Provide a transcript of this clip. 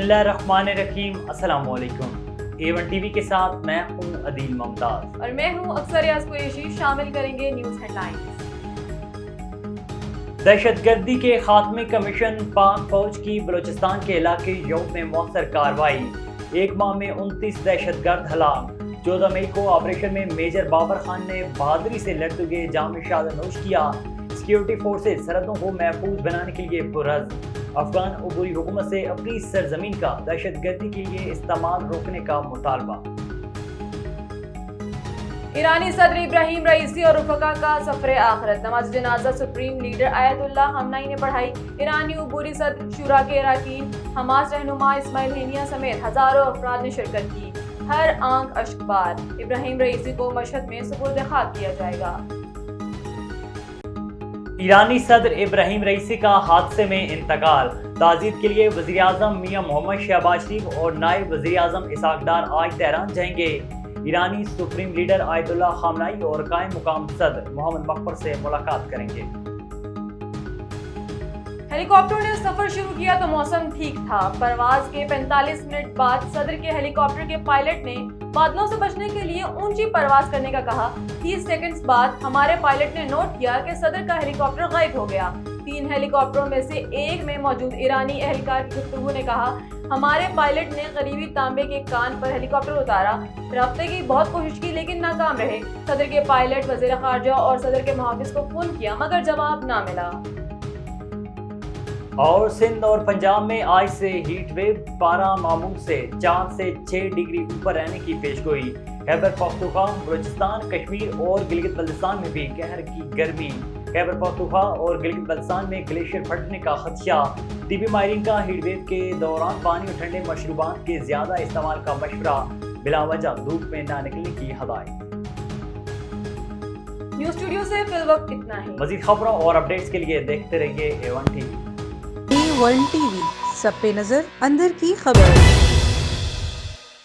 बिस्मिल्लाहिर्रहमानिर्रहीम। अस्सलाम वालेकुम। A1 टीवी के साथ मैं हूं अदील मुमताज और मैं हूं अक्सर रियाज कुरैशी। शामिल करेंगे न्यूज हेडलाइंस। दहशतगर्दी के खात्मे कमीशन पाक फौज की बलूचिस्तान के इलाके यौम में मौसर कार्रवाई। एक माह में 29 दहशतगर्द हलाक। 14 मई को ऑपरेशन में मेजर बाबर खान ने बहादुरी से लड़ते हुए जाम शहादत नोश किया। सिक्योरिटी फोर्सेज सरहदों को महफूज बनाने के लिए पुरअज़्म। अफगान अबूरी हुकूमत से अपनी सरजमीन का दहशतगर्दी के लिए इस्तेमाल रोकने का मुतालबा। ईरानी सदर इब्राहिम रईसी और रफ़का का सफर आखिरत। नमाज जनाजा सुप्रीम लीडर आयतुल्लाह खamenei ने पढ़ाई। ईरानी अबूरी सदर शुरा के अरकान, हमास रहनुमा इस्माइल हैनिया समेत हजारों अफराद ने शिरकत की। हर आंख अश्कबार। इब्राहिम रईसी को मशहद में सुपुर्द खाक किया जाएगा। ईरानी सदर इब्राहिम रईसी का हादसे में इंतकाल। ताज़ीयत के लिए वज़ीर आज़म मियां मोहम्मद शहबाज शरीफ और नायब वज़ीर आज़म इसहाक डार आज तेहरान जाएंगे। ईरानी सुप्रीम लीडर आयतुल्लाह खamenei और कायम मुकाम सदर मोहम्मद मकबर से मुलाकात करेंगे। हेलीकॉप्टर ने सफर शुरू किया तो मौसम ठीक था। परवाज के 45 मिनट बाद सदर के हेलीकॉप्टर के पायलट ने बादलों से बचने के लिए ऊंची परवाज करने का कहा। 30 सेकंड्स बाद हमारे पायलट ने नोट किया कि सदर का हेलीकॉप्टर गायब हो गया। 3 हेलीकॉप्टरों में से एक में मौजूद ईरानी एहलकार की गुफ्तगू ने कहा, हमारे पायलट ने करीबी तांबे के कान पर हेलीकॉप्टर उतारा। राब्ते की बहुत कोशिश की लेकिन नाकाम रहे। सदर के पायलट, वज़ीर खारजा और सदर के मुहाफिज को फोन किया मगर जवाब ना मिला। और सिंध और पंजाब में आज से हीट वेव, पारा मामूल से 4 से 6 डिग्री ऊपर रहने की पेशगोई। खैबर पख्तूनख्वा, बलूचिस्तान, कश्मीर और गिलगित बल्तिस्तान में भी कहर की गर्मी। खैबर पख्तूनख्वा और गिलगित बल्तिस्तान में ग्लेशियर फटने का खदशा। टीबी माहिरीन का हीट वेव के दौरान पानी और ठंडे मशरूबात के ज्यादा इस्तेमाल का मशवरा। बिलावजह धूप में ना निकलने की हदायत। न्यूज स्टूडियो से फिलवक्त इतना ही। मजीद खबरों और अपडेट्स के लिए देखते रहिए A1 टीवी। A1 टीवी, सब पे नजर, अंदर की खबर।